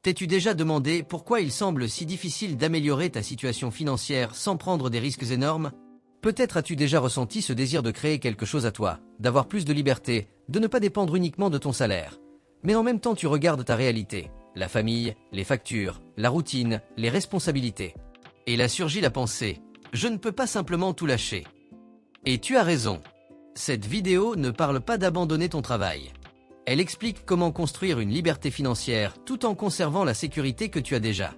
T'es-tu déjà demandé pourquoi il semble si difficile d'améliorer ta situation financière sans prendre des risques énormes? Peut-être as-tu déjà ressenti ce désir de créer quelque chose à toi, d'avoir plus de liberté, de ne pas dépendre uniquement de ton salaire. Mais en même temps tu regardes ta réalité, la famille, les factures, la routine, les responsabilités. Et là surgit la pensée, je ne peux pas simplement tout lâcher. Et tu as raison. Cette vidéo ne parle pas d'abandonner ton travail. Elle explique comment construire une liberté financière tout en conservant la sécurité que tu as déjà.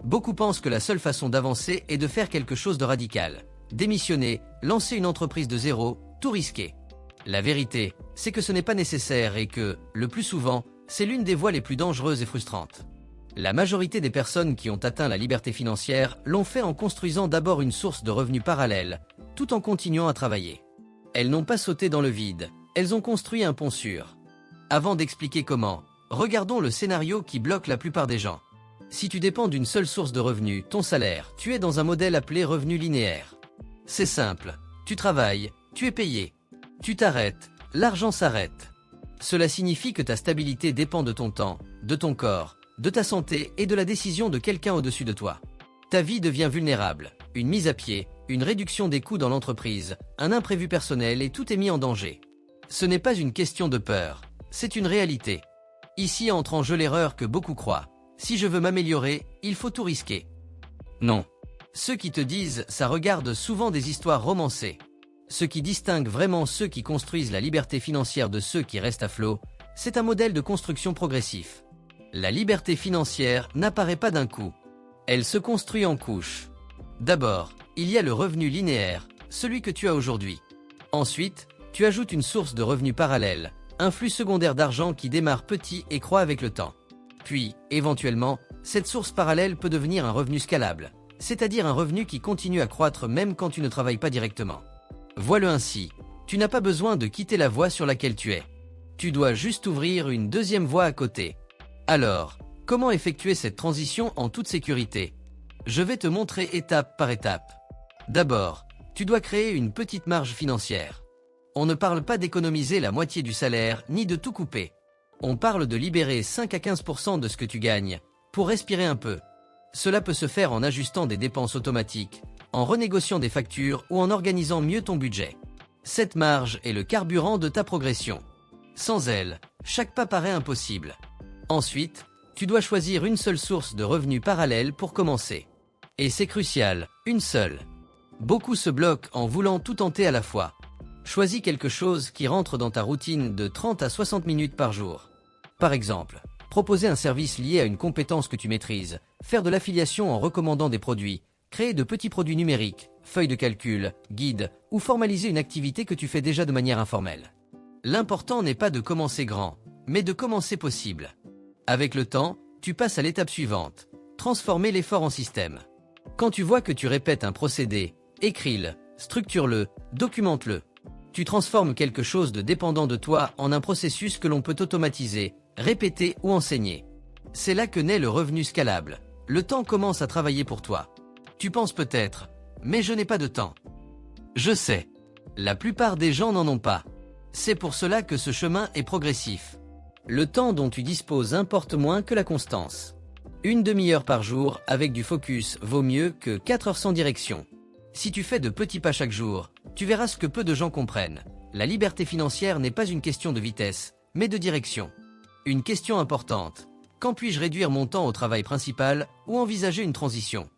Beaucoup pensent que la seule façon d'avancer est de faire quelque chose de radical. Démissionner, lancer une entreprise de zéro, tout risquer. La vérité, c'est que ce n'est pas nécessaire et que, le plus souvent, c'est l'une des voies les plus dangereuses et frustrantes. La majorité des personnes qui ont atteint la liberté financière l'ont fait en construisant d'abord une source de revenus parallèle, tout en continuant à travailler. Elles n'ont pas sauté dans le vide, elles ont construit un pont sûr. Avant d'expliquer comment, regardons le scénario qui bloque la plupart des gens. Si tu dépends d'une seule source de revenus, ton salaire, tu es dans un modèle appelé revenu linéaire. C'est simple, tu travailles, tu es payé. Tu t'arrêtes, l'argent s'arrête. Cela signifie que ta stabilité dépend de ton temps, de ton corps, de ta santé et de la décision de quelqu'un au-dessus de toi. Ta vie devient vulnérable, une mise à pied, une réduction des coûts dans l'entreprise, un imprévu personnel et tout est mis en danger. Ce n'est pas une question de peur, c'est une réalité. Ici entre en jeu l'erreur que beaucoup croient. Si je veux m'améliorer, il faut tout risquer. Non. Ceux qui te disent ça regardent souvent des histoires romancées. Ce qui distingue vraiment ceux qui construisent la liberté financière de ceux qui restent à flot, c'est un modèle de construction progressif. La liberté financière n'apparaît pas d'un coup. Elle se construit en couches. D'abord, il y a le revenu linéaire, celui que tu as aujourd'hui. Ensuite, tu ajoutes une source de revenus parallèle, un flux secondaire d'argent qui démarre petit et croît avec le temps. Puis, éventuellement, cette source parallèle peut devenir un revenu scalable, c'est-à-dire un revenu qui continue à croître même quand tu ne travailles pas directement. Vois-le ainsi, tu n'as pas besoin de quitter la voie sur laquelle tu es. Tu dois juste ouvrir une deuxième voie à côté. Alors, comment effectuer cette transition en toute sécurité? Je vais te montrer étape par étape. D'abord, tu dois créer une petite marge financière. On ne parle pas d'économiser la moitié du salaire ni de tout couper. On parle de libérer 5 à 15% de ce que tu gagnes, pour respirer un peu. Cela peut se faire en ajustant des dépenses automatiques, en renégociant des factures ou en organisant mieux ton budget. Cette marge est le carburant de ta progression. Sans elle, chaque pas paraît impossible. Ensuite, tu dois choisir une seule source de revenus parallèle pour commencer. Et c'est crucial, une seule. Beaucoup se bloquent en voulant tout tenter à la fois. Choisis quelque chose qui rentre dans ta routine de 30 à 60 minutes par jour. Par exemple, proposer un service lié à une compétence que tu maîtrises, faire de l'affiliation en recommandant des produits, créer de petits produits numériques, feuilles de calcul, guides, ou formaliser une activité que tu fais déjà de manière informelle. L'important n'est pas de commencer grand, mais de commencer possible. Avec le temps, tu passes à l'étape suivante, transformer l'effort en système. Quand tu vois que tu répètes un procédé, écris-le, structure-le, documente-le. Tu transformes quelque chose de dépendant de toi en un processus que l'on peut automatiser, répéter ou enseigner. C'est là que naît le revenu scalable. Le temps commence à travailler pour toi. Tu penses peut-être, mais je n'ai pas de temps. Je sais. La plupart des gens n'en ont pas. C'est pour cela que ce chemin est progressif. Le temps dont tu disposes importe moins que la constance. Une demi-heure par jour avec du focus vaut mieux que 4 heures sans direction. Si tu fais de petits pas chaque jour, tu verras ce que peu de gens comprennent. La liberté financière n'est pas une question de vitesse, mais de direction. Une question importante. Quand puis-je réduire mon temps au travail principal ou envisager une transition?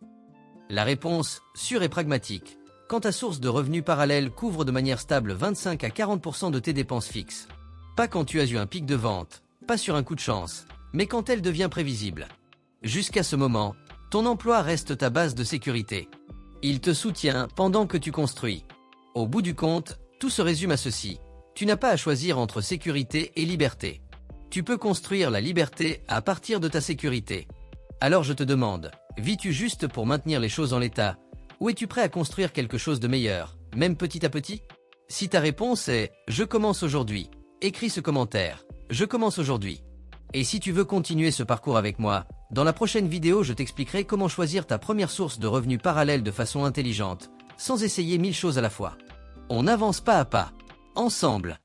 La réponse, sûre et pragmatique. Quand ta source de revenus parallèle couvre de manière stable 25 à 40% de tes dépenses fixes. Pas quand tu as eu un pic de vente, pas sur un coup de chance, mais quand elle devient prévisible. Jusqu'à ce moment, ton emploi reste ta base de sécurité. Il te soutient pendant que tu construis. Au bout du compte, tout se résume à ceci. Tu n'as pas à choisir entre sécurité et liberté. Tu peux construire la liberté à partir de ta sécurité. Alors je te demande, vis-tu juste pour maintenir les choses en l'état, ou es-tu prêt à construire quelque chose de meilleur, même petit à petit? Si ta réponse est « Je commence aujourd'hui », écris ce commentaire « Je commence aujourd'hui ». Et si tu veux continuer ce parcours avec moi, dans la prochaine vidéo je t'expliquerai comment choisir ta première source de revenus parallèle de façon intelligente, sans essayer 1000 choses à la fois. On avance pas à pas. Ensemble.